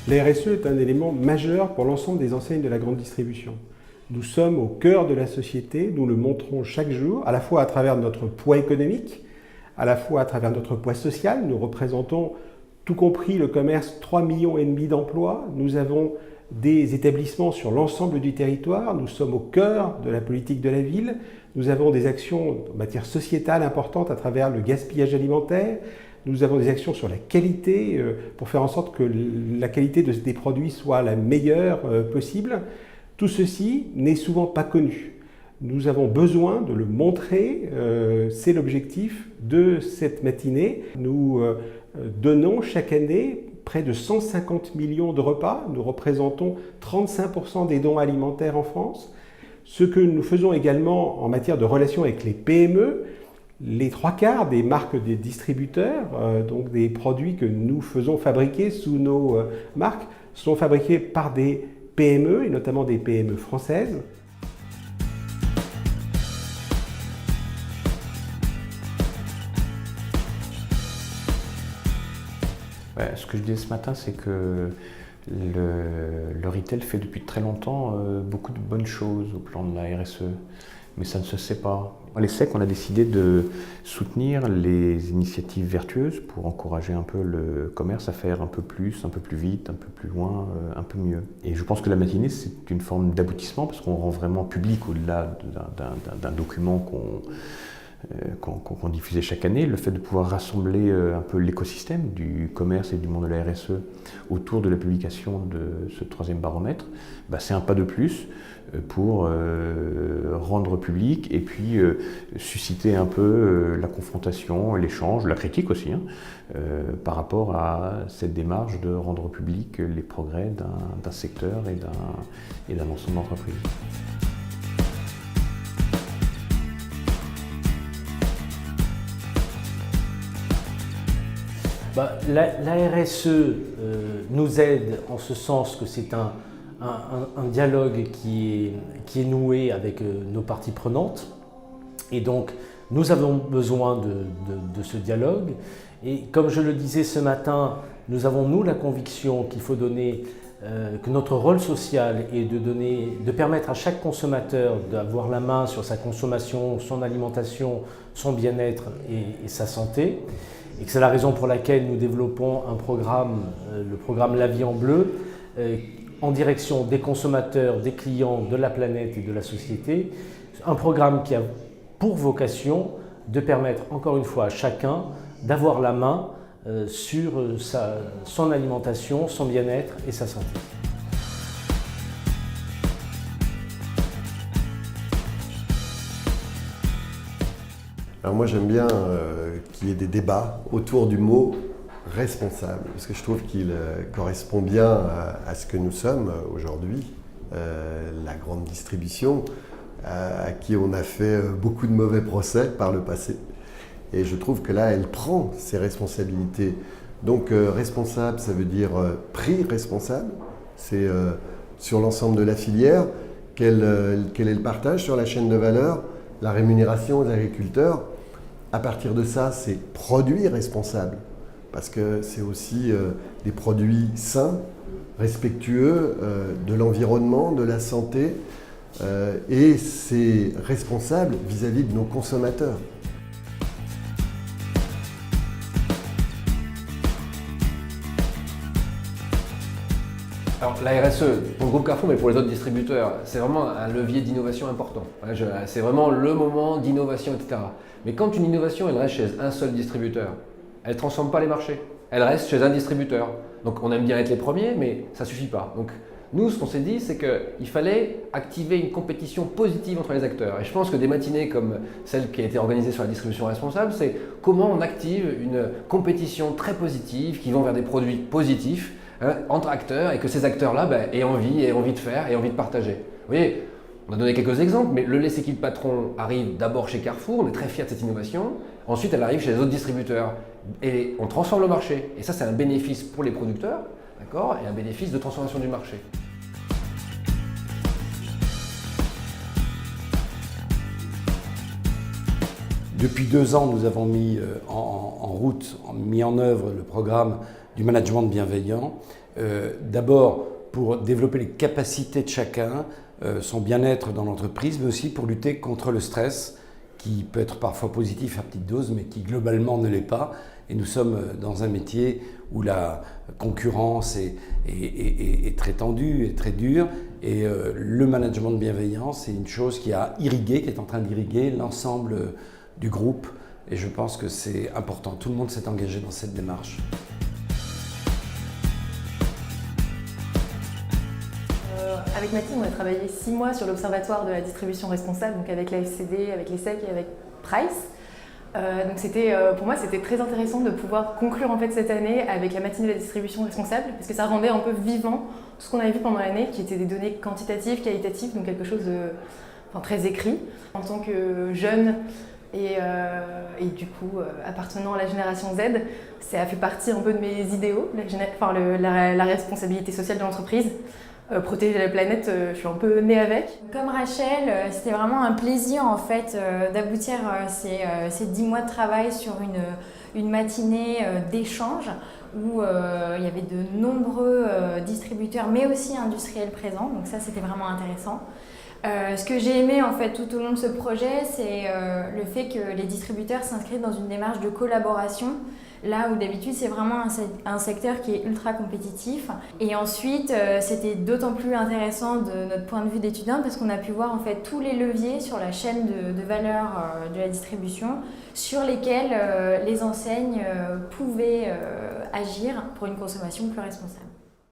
La RSE est un élément majeur pour l'ensemble des enseignes de la grande distribution. Nous sommes au cœur de la société, nous le montrons chaque jour, à la fois à travers notre poids économique, à la fois à travers notre poids social. Nous représentons, tout compris le commerce, 3,5 millions d'emplois. Nous avons des établissements sur l'ensemble du territoire. Nous sommes au cœur de la politique de la ville. Nous avons des actions en matière sociétale importantes à travers le gaspillage alimentaire. Nous avons des actions sur la qualité pour faire en sorte que la qualité des produits soit la meilleure possible. Tout ceci n'est souvent pas connu. Nous avons besoin de le montrer, c'est l'objectif de cette matinée. Nous donnons chaque année près de 150 millions de repas. Nous représentons 35% des dons alimentaires en France. Ce que nous faisons également en matière de relations avec les PME, les 3/4 des marques des distributeurs, donc des produits que nous faisons fabriquer sous nos marques, sont fabriqués par des PME et notamment des PME françaises. Ouais, ce que je disais ce matin, c'est que le retail fait depuis très longtemps beaucoup de bonnes choses au plan de la RSE, mais ça ne se sait pas. À l'ESSEC, on a décidé de soutenir les initiatives vertueuses pour encourager un peu le commerce à faire un peu plus vite, un peu plus loin, un peu mieux. Et je pense que la matinée, c'est une forme d'aboutissement parce qu'on rend vraiment public, au-delà d'un document qu'on diffusait chaque année, le fait de pouvoir rassembler un peu l'écosystème du commerce et du monde de la RSE autour de la publication de ce 3e baromètre, c'est un pas de plus pour rendre public et puis susciter un peu la confrontation, l'échange, la critique aussi, par rapport à cette démarche de rendre public les progrès d'un secteur et d'un ensemble d'entreprises. La RSE nous aide en ce sens que c'est un dialogue qui est noué avec nos parties prenantes. Et donc, nous avons besoin de ce dialogue. Et comme je le disais ce matin, nous avons, nous, la conviction qu'il faut donner, que notre rôle social est de permettre à chaque consommateur d'avoir la main sur sa consommation, son alimentation, son bien-être et sa santé. Et que c'est la raison pour laquelle nous développons un programme, le programme La Vie en Bleu, en direction des consommateurs, des clients, de la planète et de la société. Un programme qui a pour vocation de permettre encore une fois à chacun d'avoir la main sur son alimentation, son bien-être et sa santé. Alors moi j'aime bien qu'il y ait des débats autour du mot responsable, parce que je trouve qu'il correspond bien à ce que nous sommes aujourd'hui, la grande distribution, à qui on a fait beaucoup de mauvais procès par le passé. Et je trouve que là, elle prend ses responsabilités. Donc responsable, ça veut dire prix responsable, c'est sur l'ensemble de la filière, quel est le partage sur la chaîne de valeur, la rémunération aux agriculteurs. À partir de ça, c'est produits responsables, parce que c'est aussi des produits sains, respectueux de l'environnement, de la santé, et c'est responsable vis-à-vis de nos consommateurs. Alors, la RSE, pour le groupe Carrefour, mais pour les autres distributeurs, c'est vraiment un levier d'innovation important. C'est vraiment le moment d'innovation, etc. Mais quand une innovation, elle reste chez un seul distributeur, elle ne transforme pas les marchés. Elle reste chez un distributeur. Donc, on aime bien être les premiers, mais ça ne suffit pas. Donc, nous, ce qu'on s'est dit, c'est qu'il fallait activer une compétition positive entre les acteurs. Et je pense que des matinées comme celle qui a été organisée sur la distribution responsable, c'est comment on active une compétition très positive qui vont vers des produits positifs, entre acteurs, et que ces acteurs-là aient envie de faire, aient envie de partager. Vous voyez, on a donné quelques exemples, mais le lait Équipe Patron arrive d'abord chez Carrefour, on est très fiers de cette innovation. Ensuite, elle arrive chez les autres distributeurs et on transforme le marché. Et ça, c'est un bénéfice pour les producteurs, d'accord, et un bénéfice de transformation du marché. Depuis 2 ans, nous avons mis mis en œuvre le programme du management bienveillant. D'abord pour développer les capacités de chacun, son bien-être dans l'entreprise, mais aussi pour lutter contre le stress, qui peut être parfois positif à petite dose, mais qui globalement ne l'est pas. Et nous sommes dans un métier où la concurrence est très tendue et très dure. Et le management bienveillant, c'est une chose qui est en train d'irriguer l'ensemble du groupe. Et je pense que c'est important. Tout le monde s'est engagé dans cette démarche. Avec Mathilde, on a travaillé 6 mois sur l'Observatoire de la distribution responsable, donc avec la FCD, avec l'ESSEC et avec Price. Donc pour moi, c'était très intéressant de pouvoir conclure en fait cette année avec la matinée de la distribution responsable, parce que ça rendait un peu vivant tout ce qu'on avait vu pendant l'année, qui étaient des données quantitatives, qualitatives, donc quelque chose de très écrit. En tant que jeune et du coup appartenant à la génération Z, ça a fait partie un peu de mes idéaux, la responsabilité sociale de l'entreprise. Protéger la planète, je suis un peu née avec. Comme Rachel, c'était vraiment un plaisir en fait d'aboutir ces 10 mois de travail sur une matinée d'échange où il y avait de nombreux distributeurs mais aussi industriels présents, donc ça c'était vraiment intéressant. Ce que j'ai aimé en fait tout au long de ce projet, c'est le fait que les distributeurs s'inscrivent dans une démarche de collaboration. Là où d'habitude c'est vraiment un secteur qui est ultra compétitif. Et ensuite c'était d'autant plus intéressant de notre point de vue d'étudiante parce qu'on a pu voir en fait tous les leviers sur la chaîne de valeur de la distribution sur lesquels les enseignes pouvaient agir pour une consommation plus responsable.